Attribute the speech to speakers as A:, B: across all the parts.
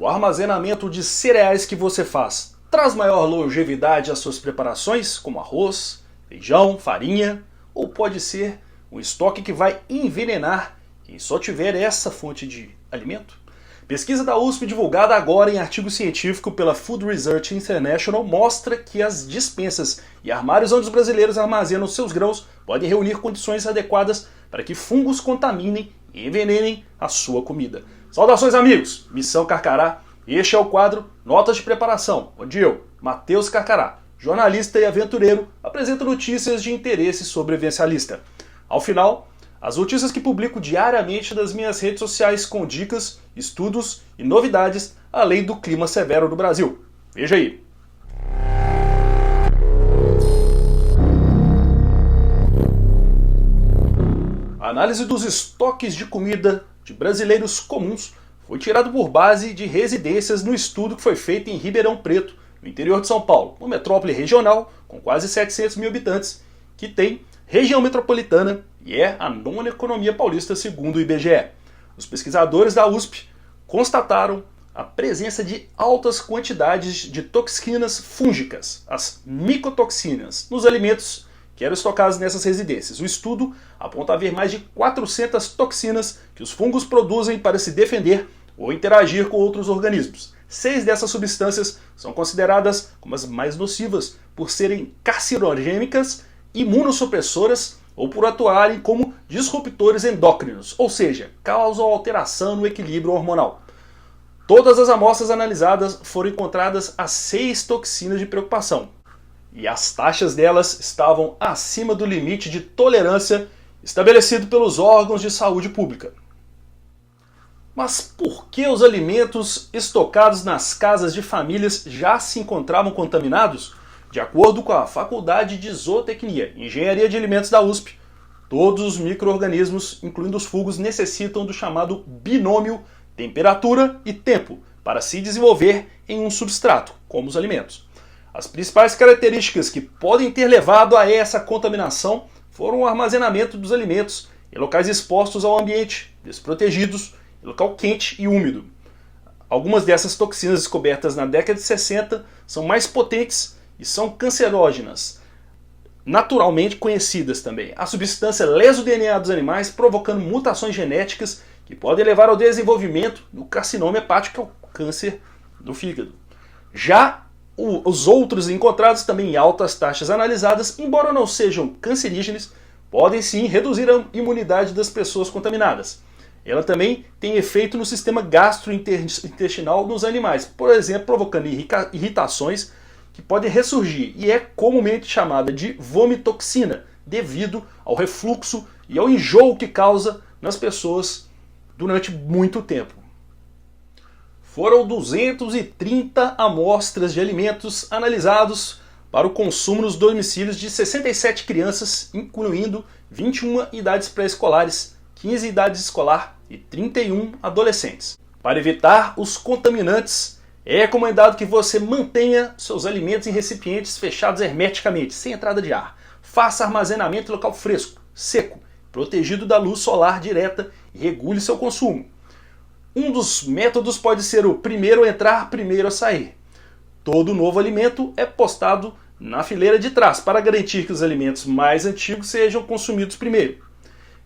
A: O armazenamento de cereais que você faz traz maior longevidade às suas preparações, como arroz, feijão, farinha, ou pode ser um estoque que vai envenenar quem só tiver essa fonte de alimento? Pesquisa da USP divulgada agora em artigo científico pela Food Research International mostra que as despensas e armários onde os brasileiros armazenam seus grãos podem reunir condições adequadas para que fungos contaminem e envenenem a sua comida. Saudações amigos, Missão Carcará, este é o quadro Notas de Preparação, onde eu, Matheus Carcará, jornalista e aventureiro, apresento notícias de interesse sobrevivencialista. Ao final, as notícias que publico diariamente nas minhas redes sociais com dicas, estudos e novidades, além do clima severo do Brasil. Veja aí! A análise dos estoques de comida de brasileiros comuns foi tirado por base de residências no estudo que foi feito em Ribeirão Preto, no interior de São Paulo, uma metrópole regional com quase 700 mil habitantes, que tem região metropolitana e é a nona economia paulista segundo o IBGE. Os pesquisadores da USP constataram a presença de altas quantidades de toxinas fúngicas, as micotoxinas, nos alimentos que eram estocados nessas residências. O estudo aponta haver mais de 400 toxinas que os fungos produzem para se defender ou interagir com outros organismos. 6 dessas substâncias são consideradas como as mais nocivas por serem carcinogênicas, imunossupressoras ou por atuarem como disruptores endócrinos, ou seja, causam alteração no equilíbrio hormonal. Todas as amostras analisadas foram encontradas as 6 toxinas de preocupação, e as taxas delas estavam acima do limite de tolerância estabelecido pelos órgãos de saúde pública. Mas por que os alimentos estocados nas casas de famílias já se encontravam contaminados? De acordo com a Faculdade de Zootecnia e Engenharia de Alimentos da USP, todos os micro-organismos, incluindo os fungos, necessitam do chamado binômio temperatura e tempo para se desenvolver em um substrato, como os alimentos. As principais características que podem ter levado a essa contaminação foram o armazenamento dos alimentos em locais expostos ao ambiente, desprotegidos, em local quente e úmido. Algumas dessas toxinas descobertas na década de 60 são mais potentes e são cancerógenas, naturalmente conhecidas também. A substância lesa o DNA dos animais, provocando mutações genéticas que podem levar ao desenvolvimento do carcinoma hepático, que é o câncer do fígado. Já os outros encontrados também em altas taxas analisadas, embora não sejam cancerígenos, podem sim reduzir a imunidade das pessoas contaminadas. Ela também tem efeito no sistema gastrointestinal nos animais, por exemplo, provocando irritações que podem ressurgir e é comumente chamada de vomitoxina, devido ao refluxo e ao enjoo que causa nas pessoas durante muito tempo. Foram 230 amostras de alimentos analisados para o consumo nos domicílios de 67 crianças, incluindo 21 idades pré-escolares, 15 idades escolar e 31 adolescentes. Para evitar os contaminantes, é recomendado que você mantenha seus alimentos em recipientes fechados hermeticamente, sem entrada de ar. Faça armazenamento em local fresco, seco, protegido da luz solar direta e regule seu consumo. Um dos métodos pode ser o primeiro a entrar, primeiro a sair. Todo novo alimento é postado na fileira de trás para garantir que os alimentos mais antigos sejam consumidos primeiro.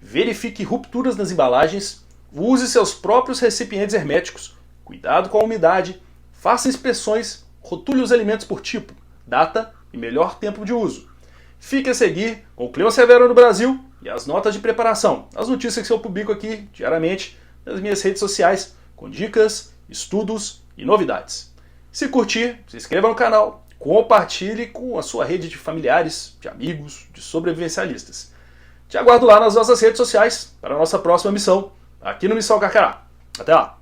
A: Verifique rupturas nas embalagens, use seus próprios recipientes herméticos, cuidado com a umidade, faça inspeções, rotule os alimentos por tipo, data e melhor tempo de uso. Fique a seguir com o clima severo no Brasil e as notas de preparação, as notícias que eu publico aqui diariamente nas minhas redes sociais, com dicas, estudos e novidades. Se curtir, se inscreva no canal, compartilhe com a sua rede de familiares, de amigos, de sobrevivencialistas. Te aguardo lá nas nossas redes sociais para a nossa próxima missão, aqui no Missão Carcará. Até lá!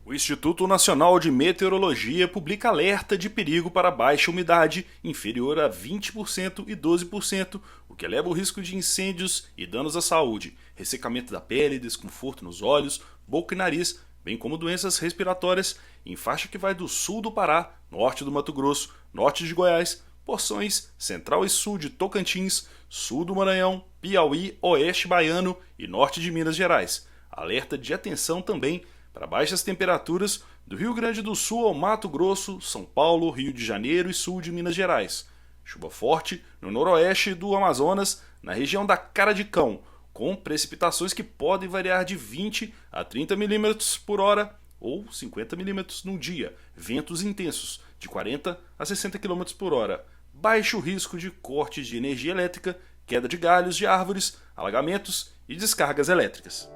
A: O Instituto Nacional de Meteorologia publica alerta de perigo para baixa umidade inferior a 20% e 12%, o que eleva o risco de incêndios e danos à saúde, ressecamento da pele, desconforto nos olhos, boca e nariz, bem como doenças respiratórias em faixa que vai do sul do Pará, norte do Mato Grosso, norte de Goiás, porções central e sul de Tocantins, sul do Maranhão, Piauí, oeste baiano e norte de Minas Gerais. Alerta de atenção também para baixas temperaturas do Rio Grande do Sul ao Mato Grosso, São Paulo, Rio de Janeiro e sul de Minas Gerais. Chuva forte no noroeste do Amazonas, na região da Cara de Cão, com precipitações que podem variar de 20 a 30 milímetros por hora ou 50 milímetros num dia. Ventos intensos, de 40 a 60 km por hora. Baixo risco de cortes de energia elétrica, queda de galhos de árvores, alagamentos e descargas elétricas.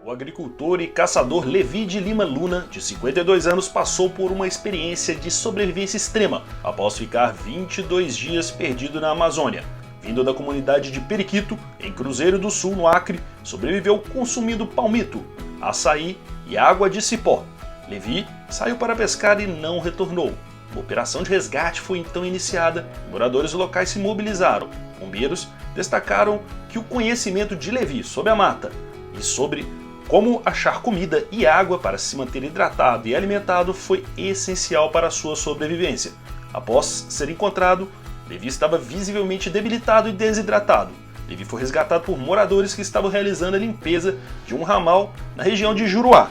A: O agricultor e caçador Levi de Lima Luna, de 52 anos, passou por uma experiência de sobrevivência extrema após ficar 22 dias perdido na Amazônia. Vindo da comunidade de Periquito, em Cruzeiro do Sul, no Acre, sobreviveu consumindo palmito, açaí e água de cipó. Levi saiu para pescar e não retornou. Uma operação de resgate foi então iniciada. Moradores locais se mobilizaram. Bombeiros destacaram que o conhecimento de Levi sobre a mata e sobre como achar comida e água para se manter hidratado e alimentado foi essencial para a sua sobrevivência. Após ser encontrado, Levi estava visivelmente debilitado e desidratado. Levi foi resgatado por moradores que estavam realizando a limpeza de um ramal na região de Juruá.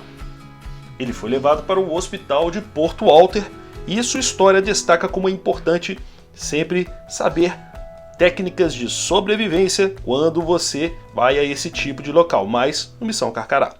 A: Ele foi levado para o hospital de Porto Walter e sua história destaca como é importante sempre saber técnicas de sobrevivência quando você vai a esse tipo de local, mas no Missão Carcará.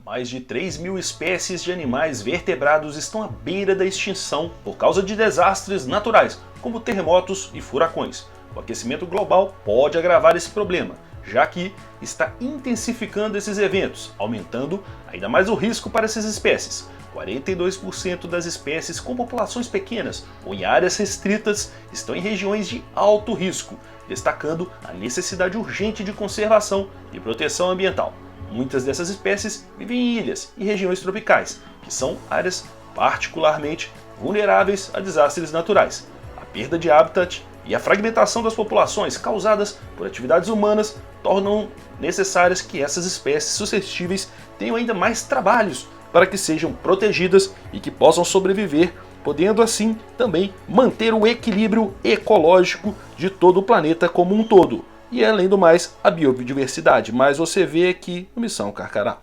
A: Mais de 3.000 espécies de animais vertebrados estão à beira da extinção por causa de desastres naturais, como terremotos e furacões. O aquecimento global pode agravar esse problema, já que está intensificando esses eventos, aumentando ainda mais o risco para essas espécies. 42% das espécies com populações pequenas ou em áreas restritas estão em regiões de alto risco, destacando a necessidade urgente de conservação e proteção ambiental. Muitas dessas espécies vivem em ilhas e regiões tropicais, que são áreas particularmente vulneráveis a desastres naturais. A perda de habitat e a fragmentação das populações causadas por atividades humanas tornam necessárias que essas espécies suscetíveis tenham ainda mais trabalhos para que sejam protegidas e que possam sobreviver, podendo assim também manter o equilíbrio ecológico de todo o planeta como um todo. E além do mais, a biodiversidade, mas você vê aqui no Missão Carcará.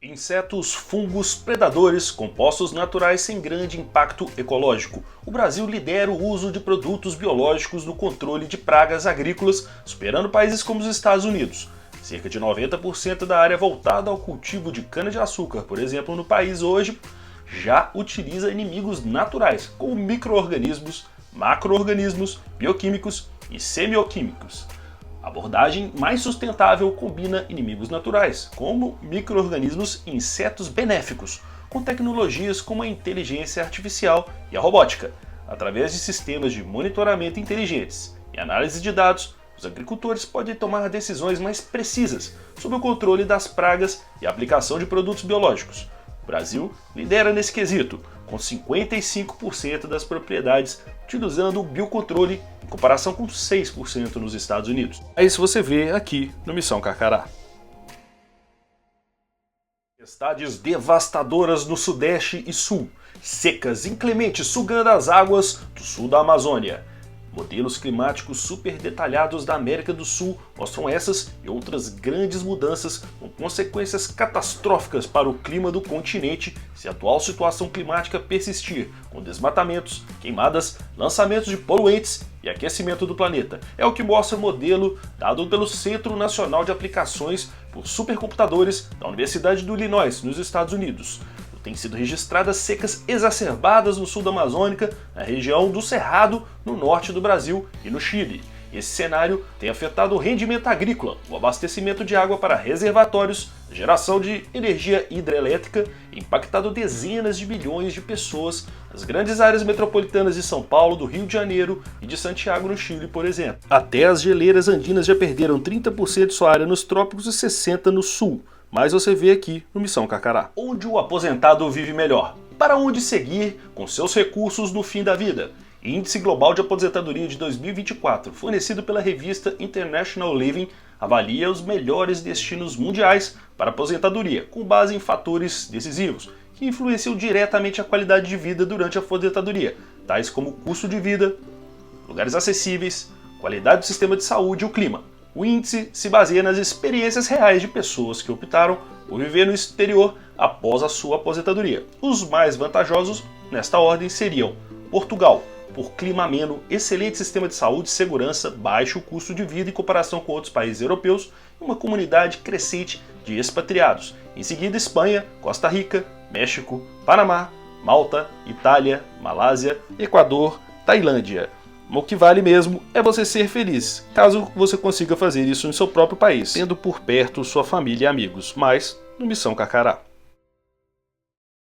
A: Insetos, fungos, predadores, compostos naturais sem grande impacto ecológico. O Brasil lidera o uso de produtos biológicos no controle de pragas agrícolas, superando países como os Estados Unidos. Cerca de 90% da área voltada ao cultivo de cana-de-açúcar, por exemplo, no país hoje, já utiliza inimigos naturais, como micro-organismos, macro-organismos, bioquímicos e semioquímicos. A abordagem mais sustentável combina inimigos naturais, como micro-organismos e insetos benéficos, com tecnologias como a inteligência artificial e a robótica. Através de sistemas de monitoramento inteligentes e análise de dados, os agricultores podem tomar decisões mais precisas sobre o controle das pragas e a aplicação de produtos biológicos. O Brasil lidera nesse quesito, com 55% das propriedades utilizando o biocontrole, em comparação com 6% nos Estados Unidos. É isso que você vê aqui no Missão Carcará. Tempestades devastadoras no Sudeste e Sul, secas inclementes sugando as águas do sul da Amazônia. Modelos climáticos super detalhados da América do Sul mostram essas e outras grandes mudanças com consequências catastróficas para o clima do continente se a atual situação climática persistir, com desmatamentos, queimadas, lançamentos de poluentes e aquecimento do planeta. É o que mostra o modelo dado pelo Centro Nacional de Aplicações por Supercomputadores da Universidade do Illinois, nos Estados Unidos. Tem sido registradas secas exacerbadas no sul da Amazônica, na região do Cerrado, no norte do Brasil e no Chile. Esse cenário tem afetado o rendimento agrícola, o abastecimento de água para reservatórios, a geração de energia hidrelétrica e impactado dezenas de milhões de pessoas nas grandes áreas metropolitanas de São Paulo, do Rio de Janeiro e de Santiago, no Chile, por exemplo. Até as geleiras andinas já perderam 30% de sua área nos trópicos e 60% no sul. Mas você vê aqui no Missão Carcará. Onde o aposentado vive melhor? Para onde seguir com seus recursos no fim da vida? Índice Global de Aposentadoria de 2024, fornecido pela revista International Living, avalia os melhores destinos mundiais para aposentadoria, com base em fatores decisivos, que influenciam diretamente a qualidade de vida durante a aposentadoria, tais como custo de vida, lugares acessíveis, qualidade do sistema de saúde e o clima. O índice se baseia nas experiências reais de pessoas que optaram por viver no exterior após a sua aposentadoria. Os mais vantajosos, nesta ordem, seriam Portugal, por clima ameno, excelente sistema de saúde e segurança, baixo custo de vida em comparação com outros países europeus e uma comunidade crescente de expatriados. Em seguida, Espanha, Costa Rica, México, Panamá, Malta, Itália, Malásia, Equador, Tailândia. O que vale mesmo é você ser feliz, caso você consiga fazer isso em seu próprio país, tendo por perto sua família e amigos, mas no Missão Carcará.